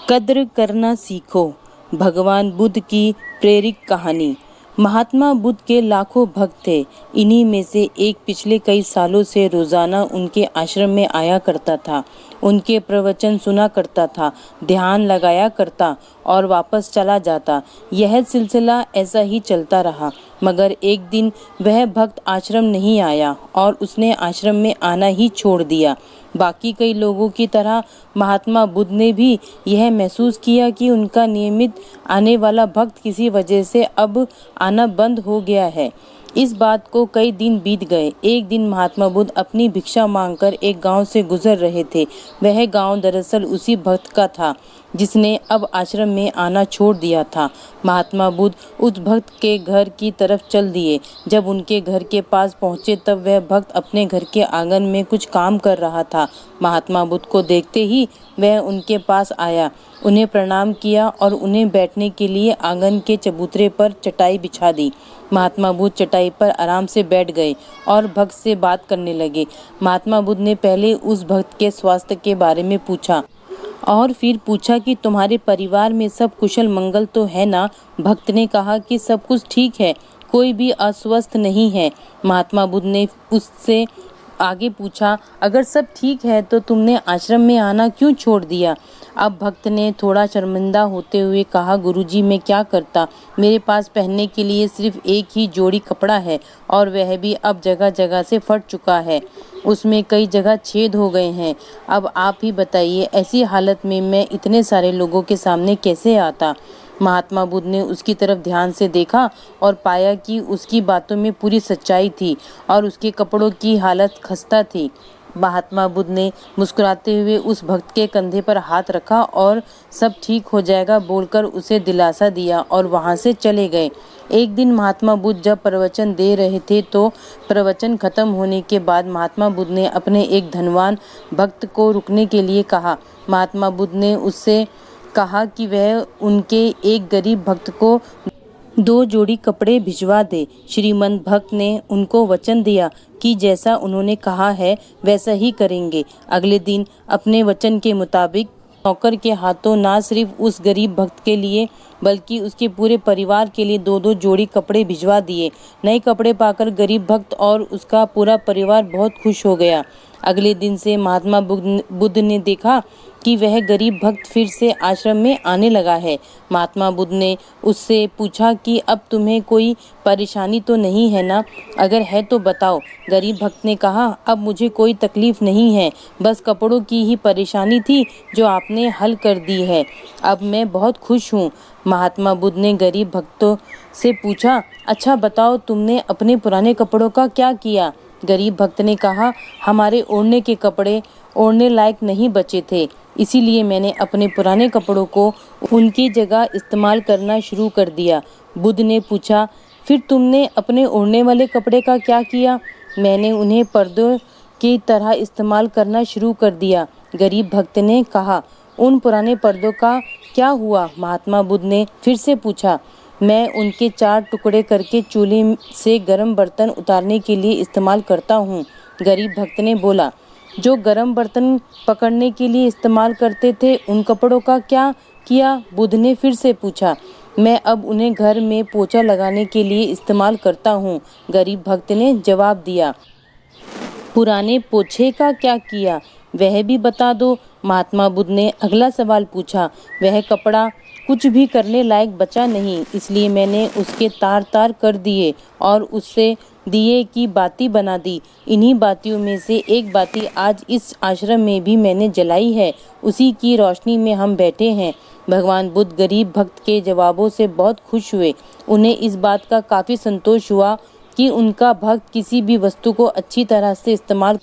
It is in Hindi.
कद्र करना सीखो। भगवान बुद्ध की प्रेरक कहानी। महात्मा बुद्ध के लाखों भक्त थे। इन्हीं में से एक पिछले कई सालों से रोजाना उनके आश्रम में आया करता था, उनके प्रवचन सुना करता था, ध्यान लगाया करता और वापस चला जाता। यह सिलसिला ऐसा ही चलता रहा, मगर एक दिन वह भक्त आश्रम नहीं आया और उसने आश्रम में आना ही छोड़ दिया। बाकी कई लोगों की तरह महात्मा बुद्ध ने भी यह महसूस किया कि उनका नियमित आने वाला भक्त किसी वजह से अब आना बंद हो गया है। इस बात को कई दिन बीत गए। एक दिन महात्मा बुद्ध अपनी भिक्षा मांगकर एक गांव से गुजर रहे थे। वह गांव दरअसल उसी भक्त का था जिसने अब आश्रम में आना छोड़ दिया था। महात्मा बुद्ध उस भक्त के घर की तरफ चल दिए। जब उनके घर के पास पहुंचे तब वह भक्त अपने घर के आंगन में कुछ काम कर रहा था। महात्मा बुद्ध को देखते ही वह उनके पास आया, उन्हें प्रणाम किया और उन्हें बैठने के लिए आंगन के चबूतरे पर चटाई बिछा दी। महात्मा बुद्ध चटाई पर आराम से बैठ गए और भक्त से बात करने लगे। महात्मा बुद्ध ने पहले उस भक्त के स्वास्थ्य के बारे में पूछा और फिर पूछा कि तुम्हारे परिवार में सब कुशल मंगल तो है ना। भक्त ने कहा कि सब कुछ ठीक है, कोई भी अस्वस्थ नहीं है। महात्मा बुद्ध ने उससे आगे पूछा, अगर सब ठीक है तो तुमने आश्रम में आना क्यों छोड़ दिया। अब भक्त ने थोड़ा शर्मिंदा होते हुए कहा, गुरुजी मैं क्या करता, मेरे पास पहनने के लिए सिर्फ एक ही जोड़ी कपड़ा है और वह भी अब जगह जगह से फट चुका है, उसमें कई जगह छेद हो गए हैं। अब आप ही बताइए, ऐसी हालत में मैं इतने सारे लोगों के सामने कैसे आता। महात्मा बुद्ध ने उसकी तरफ ध्यान से देखा और पाया कि उसकी बातों में पूरी सच्चाई थी और उसके कपड़ों की हालत खस्ता थी। महात्मा बुद्ध ने मुस्कुराते हुए उस भक्त के कंधे पर हाथ रखा और सब ठीक हो जाएगा बोलकर उसे दिलासा दिया और वहां से चले गए। एक दिन महात्मा बुद्ध जब प्रवचन दे रहे थे तो प्रवचन खत्म होने के बाद महात्मा बुद्ध ने अपने एक धनवान भक्त को रुकने के लिए कहा। महात्मा बुद्ध ने उससे कहा कि वह उनके एक गरीब भक्त को 2 जोड़ी कपड़े भिजवा दे। श्रीमंत भक्त ने उनको वचन दिया कि जैसा उन्होंने कहा है वैसा ही करेंगे। अगले दिन अपने वचन के मुताबिक नौकर के हाथों न सिर्फ उस गरीब भक्त के लिए बल्कि उसके पूरे परिवार के लिए 2-2 जोड़ी कपड़े भिजवा दिए। नए कपड़े पाकर गरीब भक्त और उसका पूरा परिवार बहुत खुश हो गया। अगले दिन से महात्मा बुद्ध ने देखा कि वह गरीब भक्त फिर से आश्रम में आने लगा है। महात्मा बुद्ध ने उससे पूछा कि अब तुम्हें कोई परेशानी तो नहीं है ना, अगर है तो बताओ। गरीब भक्त ने कहा, अब मुझे कोई तकलीफ नहीं है, बस कपड़ों की ही परेशानी थी जो आपने हल कर दी है, अब मैं बहुत खुश हूँ। महात्मा बुद्ध ने गरीब भक्तों से पूछा, अच्छा बताओ तुमने अपने पुराने कपड़ों का क्या किया। गरीब भक्त ने कहा, हमारे ओढ़ने के कपड़े ओढ़ने लायक नहीं बचे थे, इसीलिए मैंने अपने पुराने कपड़ों को उनकी जगह इस्तेमाल करना शुरू कर दिया। बुद्ध ने पूछा, फिर तुमने अपने ओढ़ने वाले कपड़े का क्या किया। मैंने उन्हें पर्दों की तरह इस्तेमाल करना शुरू कर दिया। गरीब भक्त ने कहा, उन पुराने पर्दों का क्या हुआ। महात्मा बुद्ध ने फिर से पूछा, मैं उनके 4 टुकड़े करके चूल्हे से गर्म बर्तन उतारने के लिए इस्तेमाल करता हूँ। गरीब भक्त ने बोला, जो गर्म बर्तन पकड़ने के लिए इस्तेमाल करते थे उन कपड़ों का क्या किया। बुद्ध ने फिर से पूछा, मैं अब उन्हें घर में पोछा लगाने के लिए इस्तेमाल करता हूँ। गरीब भक्त ने जवाब दिया, पुराने पोछे का क्या किया, वह भी बता दो। महात्मा बुद्ध ने अगला सवाल पूछा, वह कपड़ा कुछ भी करने लायक बचा नहीं, इसलिए मैंने उसके तार तार कर दिए और उससे दिए की बाती बना दी। इन्हीं बातियों में से एक बाती आज इस आश्रम में भी मैंने जलाई है, उसी की रोशनी में हम बैठे हैं। भगवान बुद्ध गरीब भक्त के जवाबों से बहुत खुश हुए। उन्हें इस बात का काफ़ी संतोष हुआ कि उनका भक्त किसी भी वस्तु को अच्छी तरह से इस्तेमाल